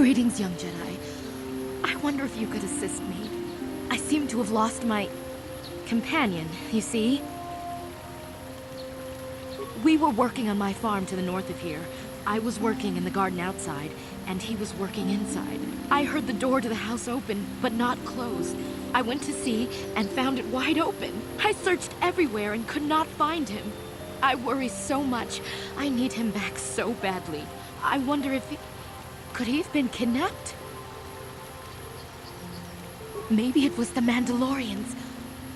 Greetings, young Jedi. I wonder if you could assist me. I seem to have lost my companion, you see? We were working on my farm to the north of here. I was working in the garden outside, and he was working inside. I heard the door to the house open, but not close. I went to see and found it wide open. I searched everywhere and could not find him. I worry so much. I need him back so badly. I wonder if he... Could he have been kidnapped? Maybe it was the Mandalorians.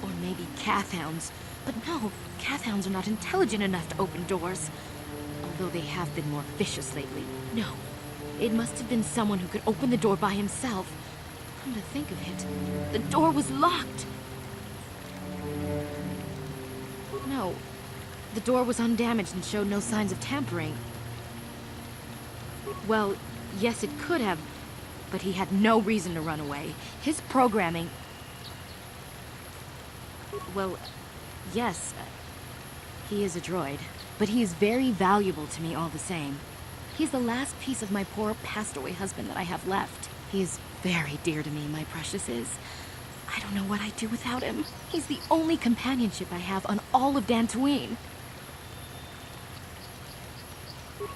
Or maybe Cathhounds. But no, Cathhounds are not intelligent enough to open doors. Although they have been more vicious lately. No, it must have been someone who could open the door by himself. Come to think of it, the door was locked. No, the door was undamaged and showed no signs of tampering. Well, yes, it could have, but he had no reason to run away. His programming... Well, yes, he is a droid, but he is very valuable to me all the same. He's the last piece of my poor passed-away husband that I have left. He is very dear to me, my precious is. I don't know what I'd do without him. He's the only companionship I have on all of Dantooine.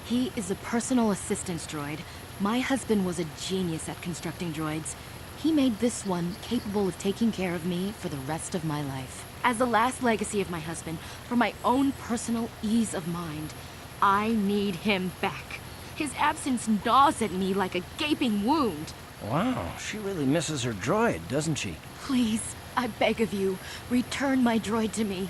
He is a personal assistance droid. My husband was a genius at constructing droids. He made this one capable of taking care of me for the rest of my life. As the last legacy of my husband, for my own personal ease of mind, I need him back. His absence gnaws at me like a gaping wound. Wow, she really misses her droid, doesn't she? Please, I beg of you, return my droid to me.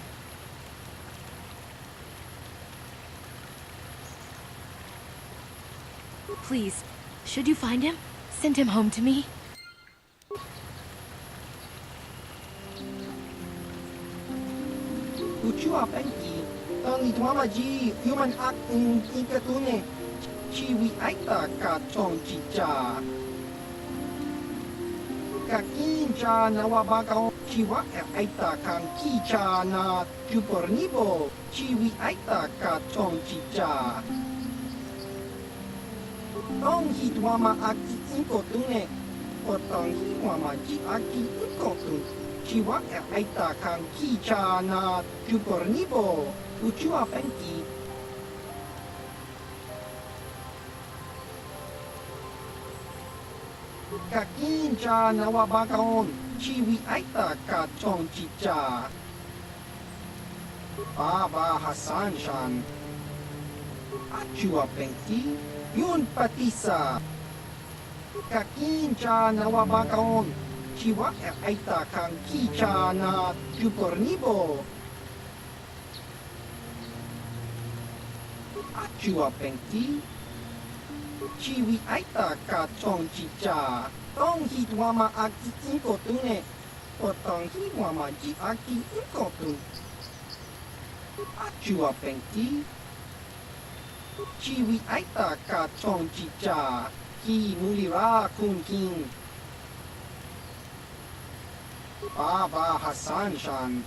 Please, should you find him, send him home to me. Ucua penki, tani tuamaji, human act in ikatune, chiwi aita ka chong chicha. Kakincha na wabaka chiwa aita kan kicha na chupornibo, chiwi aita ka chong chicha. Tong hitwama aki inkotune, otong hitwama ji aki inkotune. Chiwa aita kan kicha na chupornibo, ucua penki. Kakincha na wabakaon, chiwi aita ka chong chicha. Baba Hassan-shan. Achua penki, yun patisa. Kakincha na wabakaon, chiwa aita kan kicha na chupornibo. Achua penki. Chiwi aita ka chong chicha. Tong hitwama aki inkotune. Otong hitwama ji aki inkotune. Achua penki. Chiwi aita ka chong chicha. Ki mulira kun king. Baba Hassan-shan.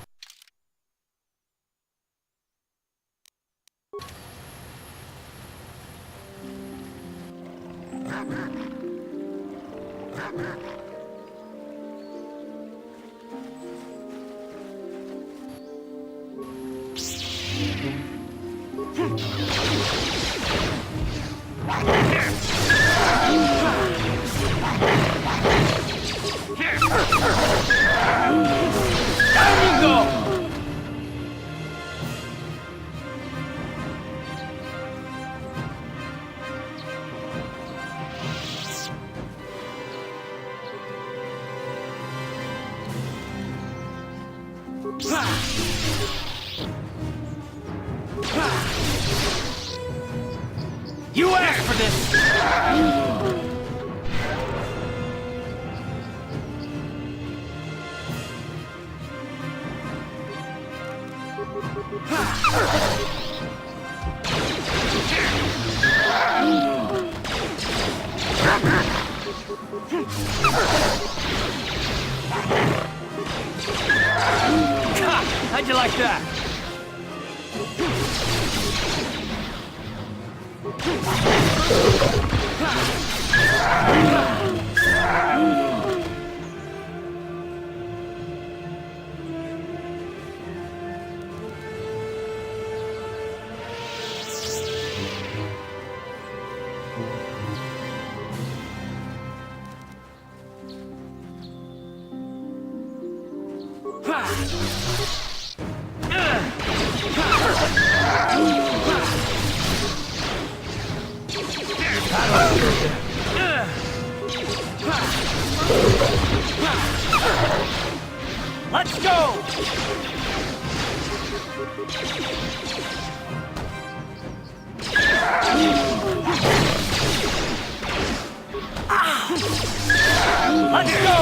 You asked for this! How'd you like that? Let's go! Let's go!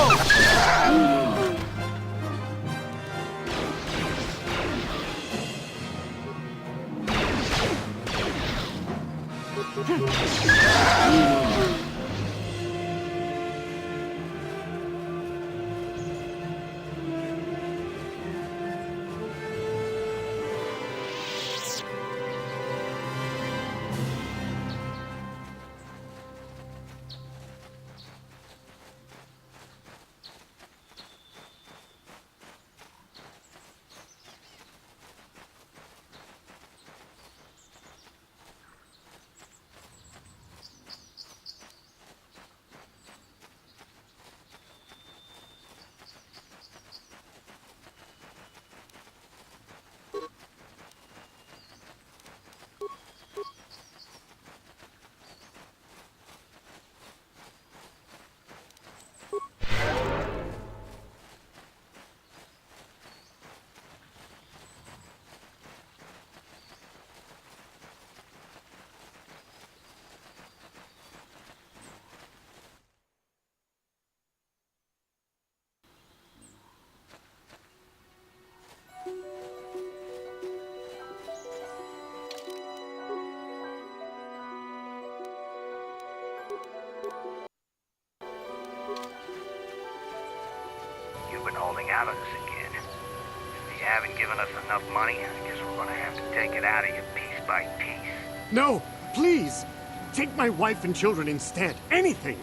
You've been holding out on us again. If you haven't given us enough money, I guess we're gonna have to take it out of you piece by piece. No, please! Take my wife and children instead. Anything!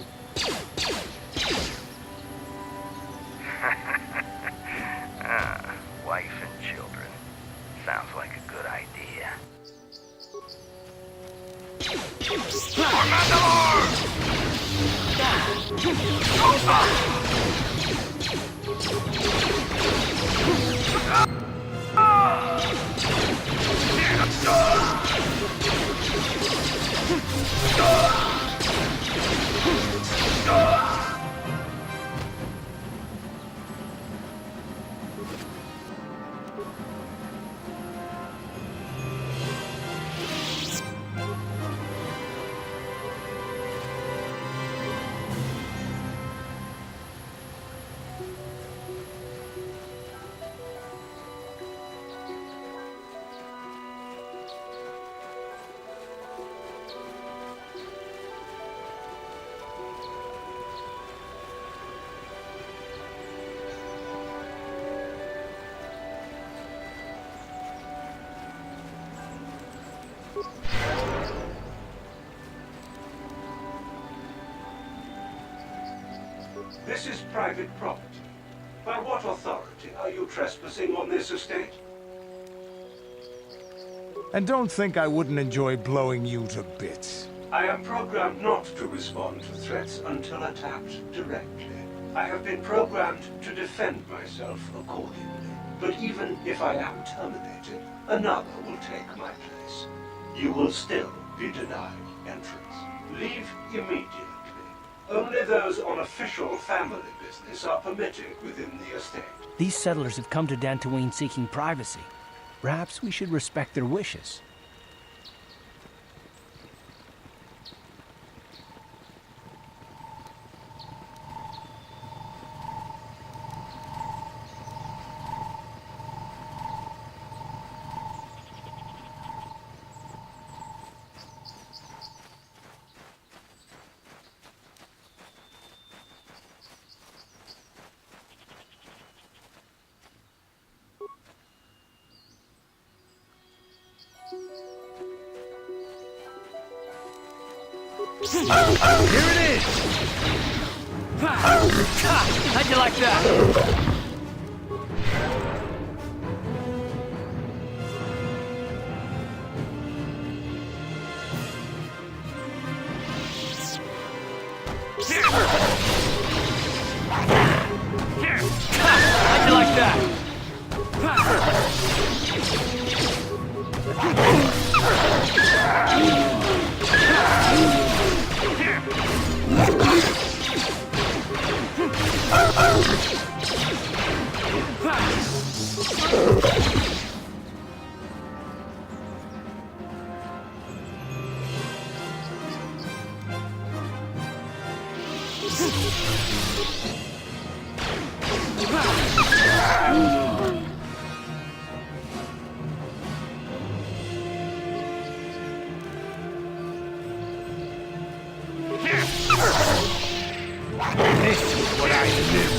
Wife and children. Sounds like a good idea. This is private property. By what authority are you trespassing on this estate? And don't think I wouldn't enjoy blowing you to bits. I am programmed not to respond to threats until attacked directly. I have been programmed to defend myself accordingly. But even if I am terminated, another will take my place. You will still be denied entrance. Leave immediately. Only those on official family business are permitted within the estate. These settlers have come to Dantooine seeking privacy. Perhaps we should respect their wishes. Here it is! How'd you like that? How'd you like that? This is what I live.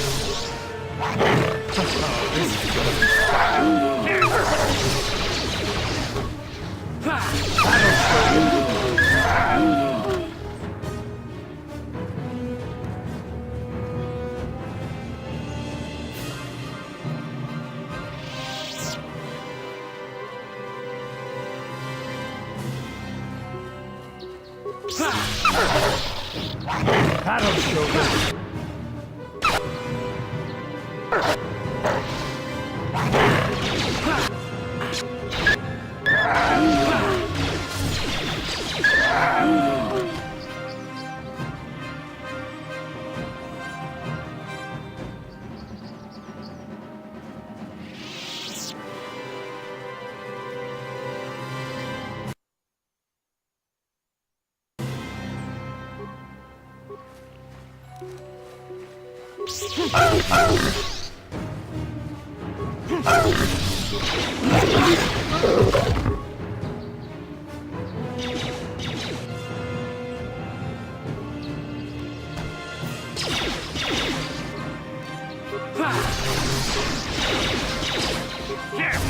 That'll show you.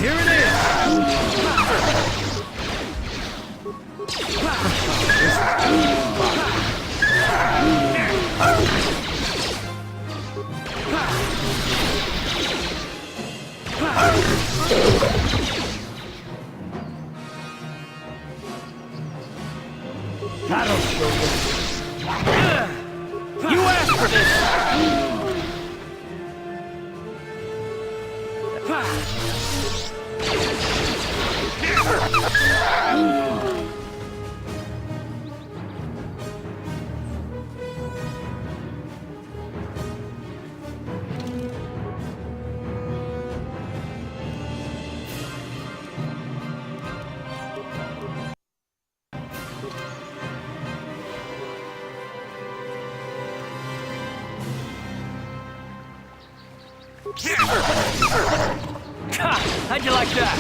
Here it is! That'll show you. You asked for this! How'd you like that?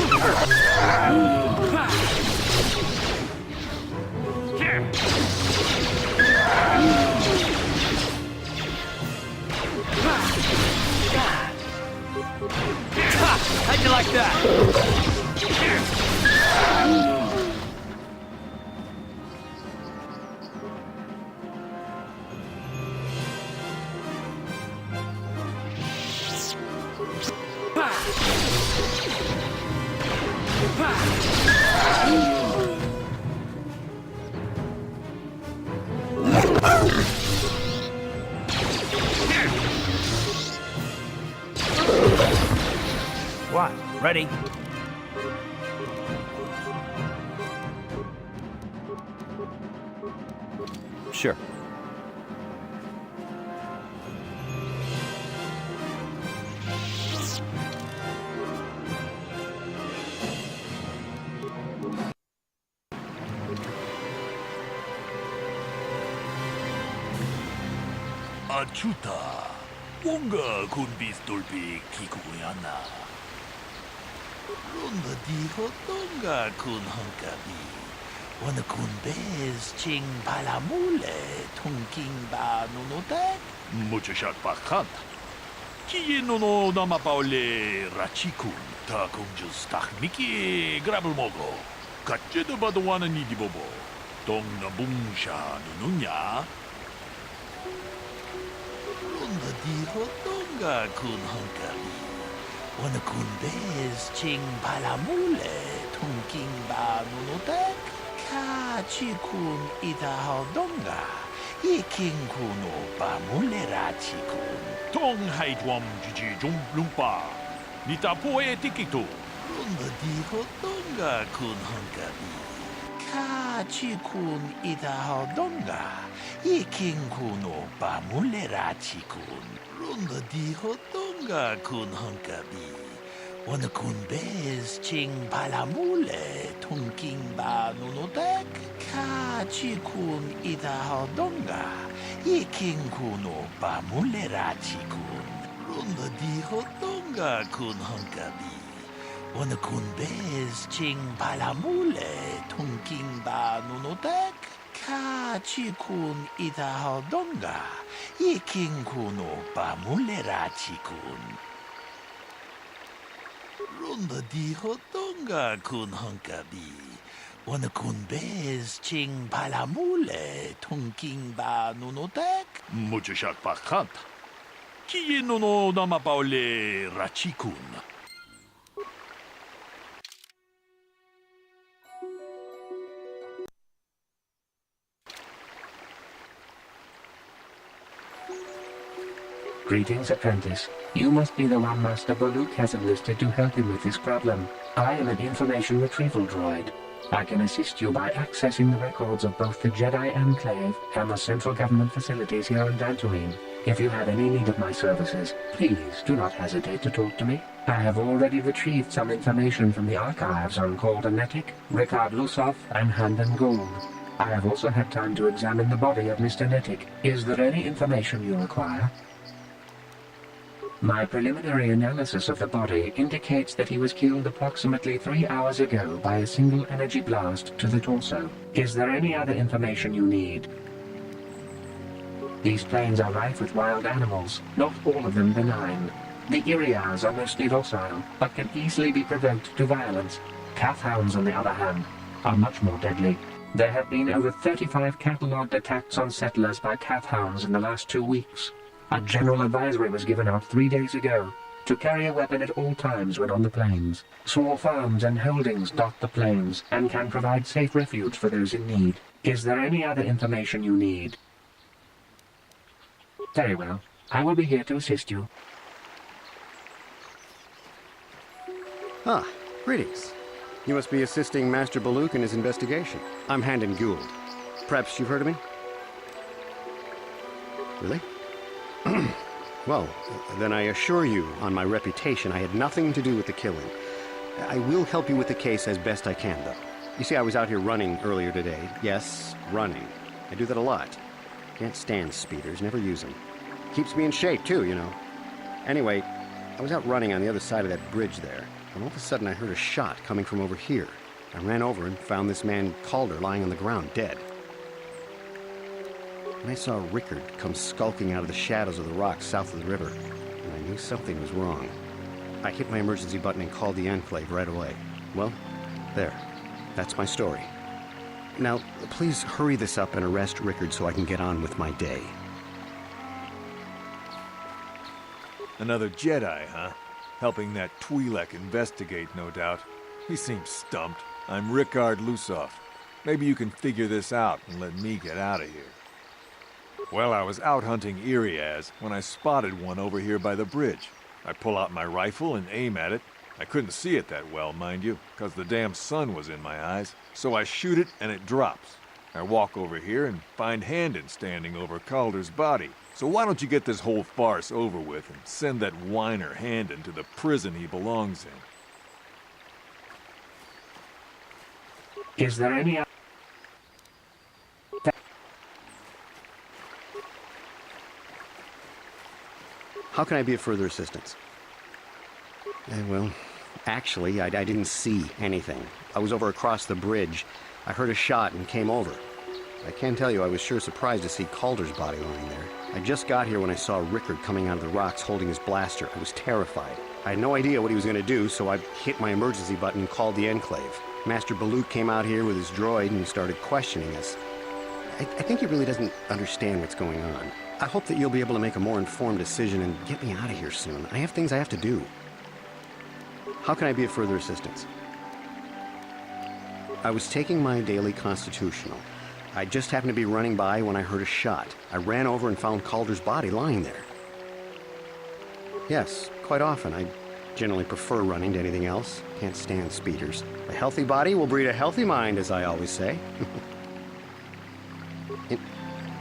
How'd you like that? What? Ready? Sure. 아추타, 뭔가 군비스돌비 기구구였나? 런다 디고 떤가 군헝가비, 와나 군베스 칭 발라몰레 통킹바 노노데 무주샷 바칸타. 기노노 나마파올레 라치군 다 공주스 타미키 그라블 모고 가째도 봐도 와는 이디보보 동나 뭉샤 누누냐? Lunga diho donga kun hunkabi. Wana kun bez ching palamule tungking ba nunotek. Ka chi kun ita donga. Iking kuno ba mulera chi kun. Tong hai tuam jiji jung lumpa. Nita poe tikitu. Lunga diho donga kun hunkabi. Ka chi kun ita donga. Iking kuno ba mulera chi kun. Lunga diho donga kun hunkabi. Wana kun bez ching palamule tungking ba nunotek. Ka chi kun ita donga. Iking kuno ba mulera chi kun. Lunga diho donga kun hunkabi. Wana kun bez ching palamule tungking ba nunotek. Ka chi kun ita donga. Iking kuno ba mulera chi kun. Runda diho donga kun hunkabi. Wana kun bez ching palamule tungking ba nunotek. Muchashat pakant. Kiye no namapaule rachikun. Greetings, apprentice. You must be the one Master Baluk has enlisted to help him with this problem. I am an information retrieval droid. I can assist you by accessing the records of both the Jedi Enclave and the central government facilities here on Dantooine. If you have any need of my services, please do not hesitate to talk to me. I have already retrieved some information from the archives on Caldernetic, Ricard Lusov, and Handon Gould. I have also had time to examine the body of Mr. Netic. Is there any information you require? My preliminary analysis of the body indicates that he was killed approximately 3 hours ago by a single energy blast to the torso. Is there any other information you need? These plains are rife with wild animals, not all of them benign. The Iriars are mostly docile, but can easily be provoked to violence. Kath hounds, on the other hand, are much more deadly. There have been over 35 catalogued attacks on settlers by Kath hounds in the last 2 weeks. A general advisory was given out 3 days ago to carry a weapon at all times when on the plains. Small farms and holdings dot the plains and can provide safe refuge for those in need. Is there any other information you need? Very well. I will be here to assist you. Ah, greetings. You must be assisting Master Baluk in his investigation. I'm Handon Gould. Perhaps you've heard of me? Really? Well, then I assure you, on my reputation, I had nothing to do with the killing. I will help you with the case as best I can, though. You see, I was out here running earlier today. Yes, running. I do that a lot. Can't stand speeders, never use them. Keeps me in shape, too, you know. Anyway, I was out running on the other side of that bridge there, and all of a sudden I heard a shot coming from over here. I ran over and found this man Calder lying on the ground, dead. And I saw Rickard come skulking out of the shadows of the rocks south of the river, and I knew something was wrong. I hit my emergency button and called the Enclave right away. Well, there. That's my story. Now, please hurry this up and arrest Rickard so I can get on with my day. Another Jedi, huh? Helping that Twi'lek investigate, no doubt. He seems stumped. I'm Ricard Lusov. Maybe you can figure this out and let me get out of here. Well, I was out hunting Iriaz when I spotted one over here by the bridge. I pull out my rifle and aim at it. I couldn't see it that well, mind you, because the damn sun was in my eyes. So I shoot it and it drops. I walk over here and find Handon standing over Calder's body. So why don't you get this whole farce over with and send that whiner Handon to the prison he belongs in? Is there any other... How can I be of further assistance? Well, actually, I didn't see anything. I was over across the bridge. I heard a shot and came over. I can tell you I was sure surprised to see Calder's body lying there. I just got here when I saw Rickard coming out of the rocks holding his blaster. I was terrified. I had no idea what he was going to do, so I hit my emergency button and called the Enclave. Master Baluk came out here with his droid and started questioning us. I think he really doesn't understand what's going on. I hope that you'll be able to make a more informed decision and get me out of here soon. I have things I have to do. How can I be of further assistance? I was taking my daily constitutional. I just happened to be running by when I heard a shot. I ran over and found Calder's body lying there. Yes, quite often. I generally prefer running to anything else. Can't stand speeders. A healthy body will breed a healthy mind, as I always say.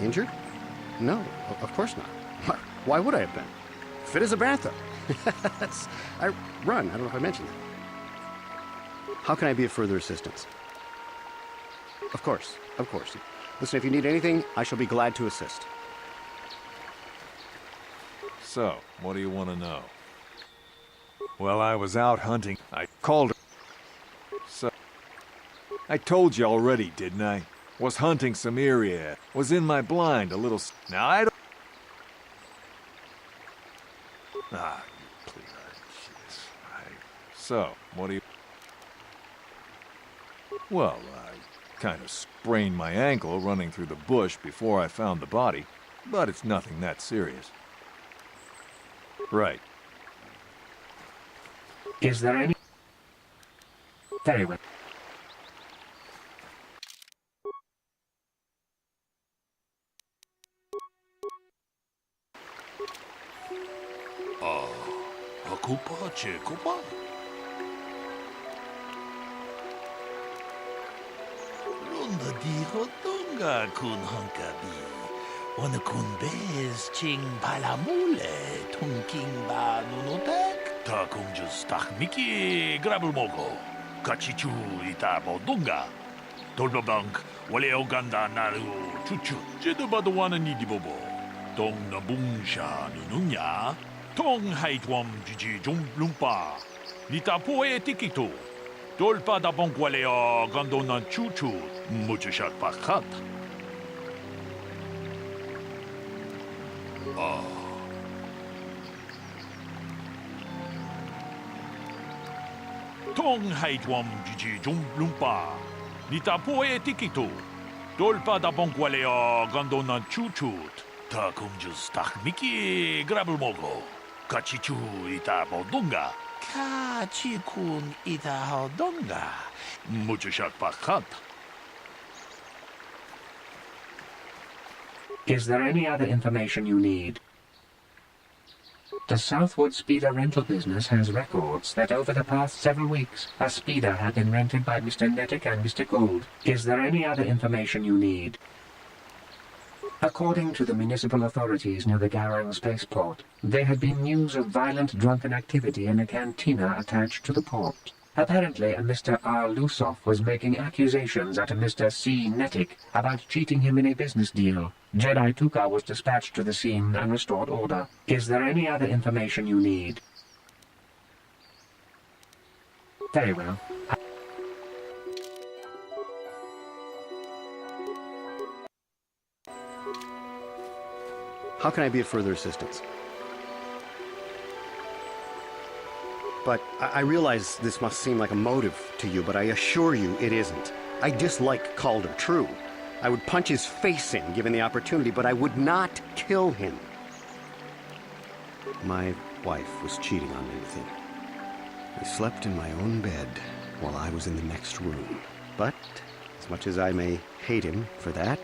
Injured? No, of course not. Why would I have been? Fit as a bantha. I run. I don't know if I mentioned that. How can I be of further assistance? Of course, of course. Listen, if you need anything, I shall be glad to assist. So, what do you want to know? Well, I was out hunting. I called her. So, I told you already, didn't I? Was hunting some area. Was in my blind a little... Now, I don't... Ah, please. So, what do you... Well, I kind of sprained my ankle running through the bush before I found the body, but it's nothing that serious. Right. Is there any... Very well. Ako pa, Checo pa. Ronda di hotonga kun hankabi. Wana kun bez ching palamule tungking ba nunotek. Ta kung just tak miki grabul moko. Kachichu ita bodunga. Tolbabank wale oganda naru chuchu. Jedu badawana ni dibobo. Tong nabungsha nununya. Tong haitwam jiji jom lumpa. Nita poe tikito. Tolpa da bonkwalea gandona chuchu. Muchushat pakat. Tong haitwam jiji jom lumpa. Nita poe tikito. Tolpa da bonkwalea gandona chuchut. Ta kumjus tak miki grabul mogo. Kachichu ita bodunga. Kachikun ita hodonga. Muchushat pakat. Is there any other information you need? The Southwood Speeder rental business has records that over the past several weeks, a speeder had been rented by Mr. Nettic and Mr. Gould. Is there any other information you need? According to the municipal authorities near the Garang spaceport, there had been news of violent drunken activity in a cantina attached to the port. Apparently, a Mr. R. Lusoff was making accusations at a Mr. C. Nettic about cheating him in a business deal. Jedi Tuka was dispatched to the scene and restored order. Is there any other information you need? Very well. How can I be of further assistance? But I realize this must seem like a motive to you, but I assure you it isn't. I dislike Calder, true. I would punch his face in, given the opportunity, but I would not kill him. My wife was cheating on me with him. We slept in my own bed while I was in the next room. But, as much as I may hate him for that,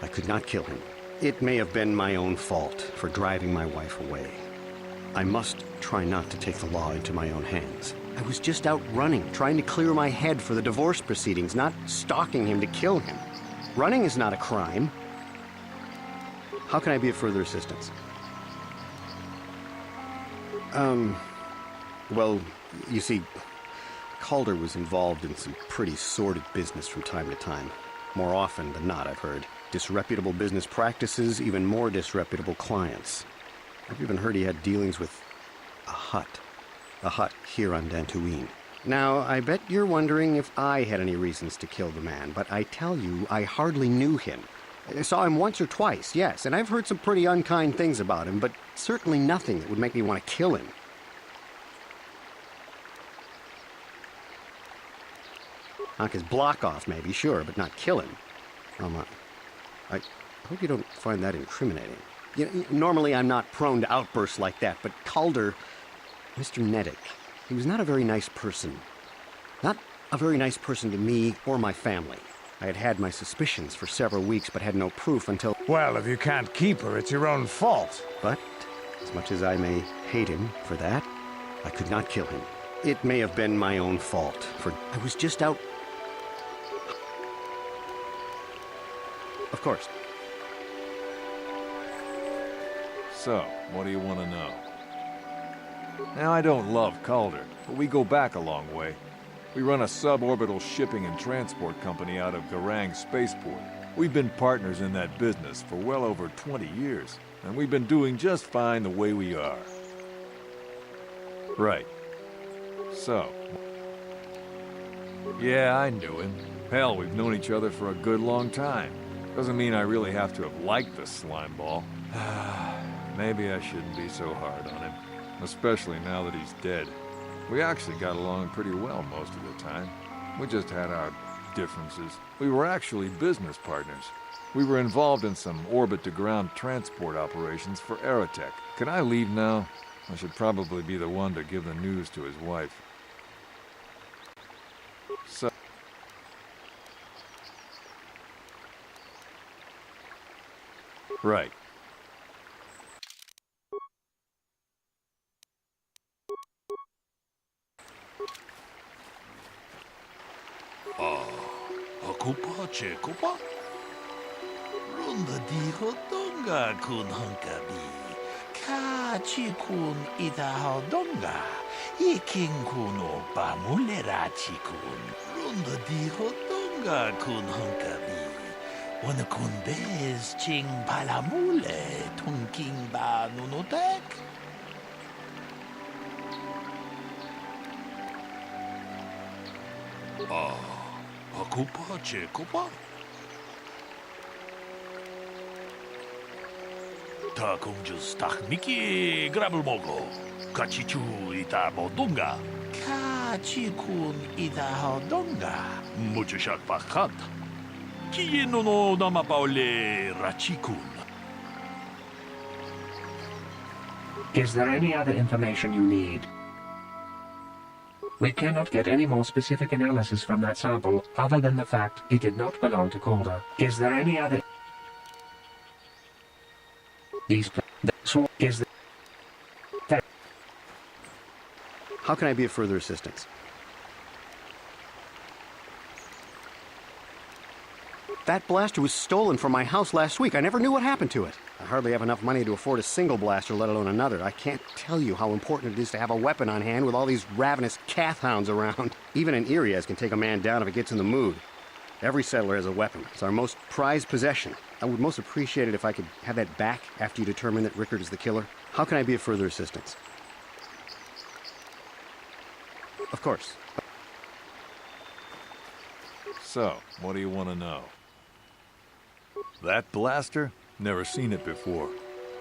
I could not kill him. It may have been my own fault for driving my wife away. I must try not to take the law into my own hands. I was just out running, trying to clear my head for the divorce proceedings, not stalking him to kill him. Running is not a crime. How can I be of further assistance? Well, you see, Calder was involved in some pretty sordid business from time to time. More often than not, I've heard. Disreputable business practices, even more disreputable clients. I've even heard he had dealings with a hut here on Dantooine. Now, I bet you're wondering if I had any reasons to kill the man, but I tell you, I hardly knew him. I saw him once or twice, yes, and I've heard some pretty unkind things about him, but certainly nothing that would make me want to kill him. Knock his block off, maybe, sure, but not kill him. I hope you don't find that incriminating. Normally I'm not prone to outbursts like that, but Calder, Mr. Nedick, he was not a very nice person. Not a very nice person to me or my family. I had had my suspicions for several weeks, but had no proof until... Well, if you can't keep her, it's your own fault. But, as much as I may hate him for that, I could not kill him. It may have been my own fault, for I was just out... Of course. So, what do you want to know? Now, I don't love Calder, but we go back a long way. We run a suborbital shipping and transport company out of Garang Spaceport. We've been partners in that business for well over 20 years, and we've been doing just fine the way we are. Right. So... Yeah, I knew him. Hell, we've known each other for a good long time. Doesn't mean I really have to have liked the slimeball. Maybe I shouldn't be so hard on him, especially now that he's dead. We actually got along pretty well most of the time. We just had our differences. We were actually business partners. We were involved in some orbit-to-ground transport operations for Aerotech. Can I leave now? I should probably be the one to give the news to his wife. So... Right. Ako pa, Checo pa? Ronda dijo donga kun hankabi. Ka chikun itaho donga. Iking kuno pamulera chikun. Ronda dijo donga kun hankabi. Wana kun bez ching palamule tungking ba nunotek. Ako pa, Checo pa? Ta kung just takmiki grabel mogo. Kachichu ita modunga. Kachikun ita hodonga. Mucho shak pakat. Kiyeno no namapaule rachikun. Is there any other information you need? We cannot get any more specific analysis from that sample, other than the fact it did not belong to Calder. Is there any other... How can I be of further assistance? That blaster was stolen from my house last week. I never knew what happened to it. I hardly have enough money to afford a single blaster, let alone another. I can't tell you how important it is to have a weapon on hand with all these ravenous cath hounds around. Even an Irias can take a man down if it gets in the mood. Every settler has a weapon. It's our most prized possession. I would most appreciate it if I could have that back after you determine that Rickard is the killer. How can I be of further assistance? Of course. So, what do you want to know? That blaster? Never seen it before.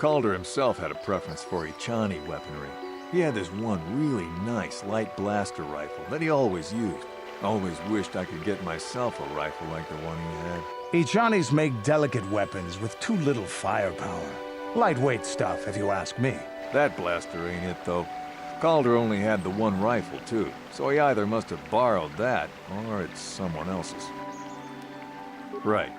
Calder himself had a preference for Echani weaponry. He had this one really nice light blaster rifle that he always used. Always wished I could get myself a rifle like the one he had. Echanis make delicate weapons with too little firepower. Lightweight stuff, if you ask me. That blaster ain't it, though. Calder only had the one rifle, too, so he either must have borrowed that, or it's someone else's. Right.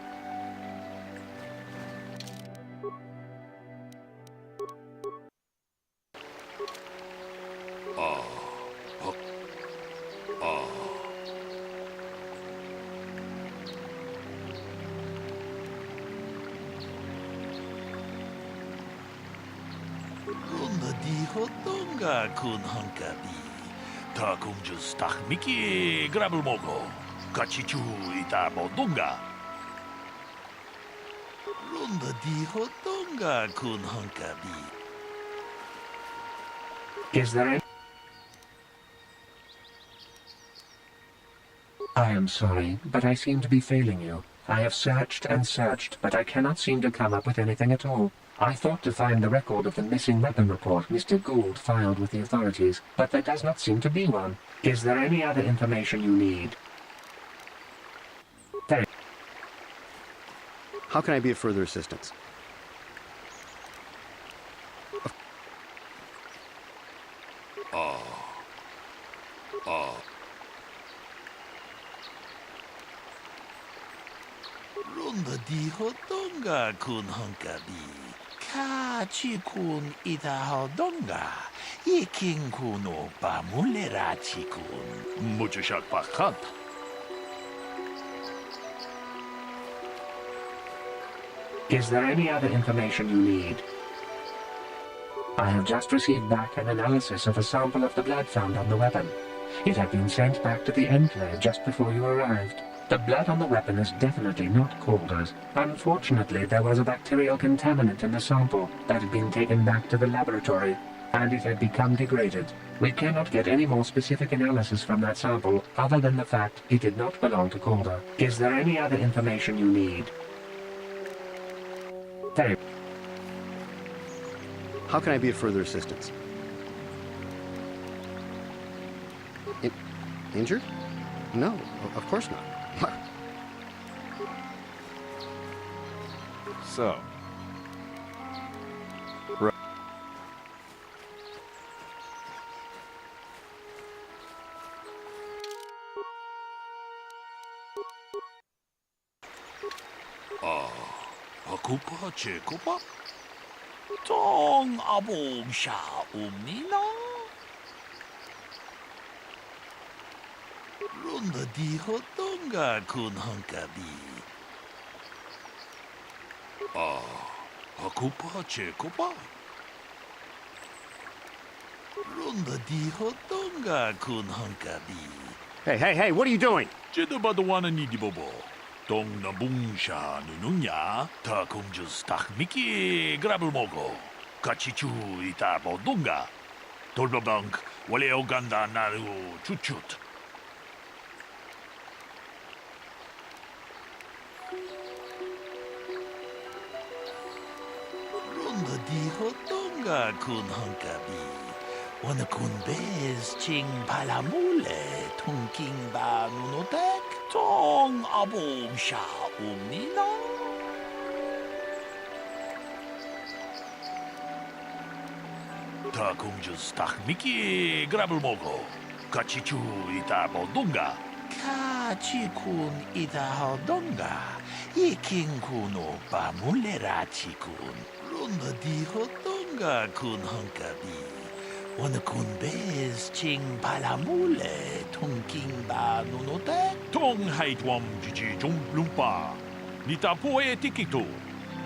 Hodonga kun hankabi. Ta kung just takmiki grabel mogo. Kachichu ita modunga. Ronda di hodonga kun hankabi. Is there any... I am sorry, but I seem to be failing you. I have searched and searched, but I cannot seem to come up with anything at all. I thought to find the record of the missing weapon report Mr. Gould filed with the authorities, but there does not seem to be one. Is there any other information you need? How can I be of further assistance? 론더 디호던가 군 헝가비 카치 군 이다호던가 이킹 군 오빠 몰래라치 군 무주샷 박한타. Is there any other information you need? I have just received back an analysis of a sample of the blood found on the weapon. It had been sent back to the Enclave just before you arrived. The blood on the weapon is definitely not Calder's. Unfortunately, there was a bacterial contaminant in the sample that had been taken back to the laboratory, and it had become degraded. We cannot get any more specific analysis from that sample other than the fact it did not belong to Calder. Is there any other information you need? Very. How can I be of further assistance? Injured? No, of course not. So. Right. 아쿠파 제코파 정 아봉샤 옵니나 론더 디호던가 군 헝가비 아쿠파 제코파 론더 디호던가 군 헝가비 Hey, what are you doing? 제드바도 와는 이디보보. 동나붕샤 누누냐 다 공주스 타미키 그라블 모고 같이 주 이따 보동가 돌바방크 원래 오간다 나루 추추트 론더 디호던가 군 헝가비 오늘 군베스 칭 발라몰레 통킹바 누노덱 정 아봉샤 옵니나 다 공주스 타미키 그라블 모고 같이 주 이따 보동가 같이 군 이따 하던가 이킹 군 오빠 몰래라치 군 론더 디호던가 군 헝가비 오늘 군베스 칭 발라몰레 통킹바 누노덱 통하이트웜 지지 좀 룸파 니타 포에 티키토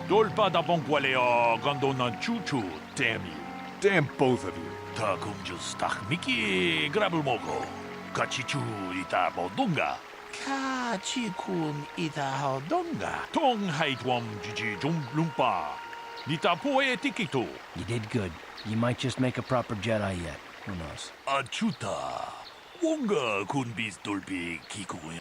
돌바다 봉qualeo 간도난 추추 damn you. Damn both of you. 다 공주스 타미키 그라블 모고 같이 주 이따 보동가 같이 군 이따 하던가 통하이트웜 지지 좀 룸파 니타 포에 티키토. You did good. You might just make a proper Jedi yet. Who knows? 아추타 뭔가 군비스 돌비 기고에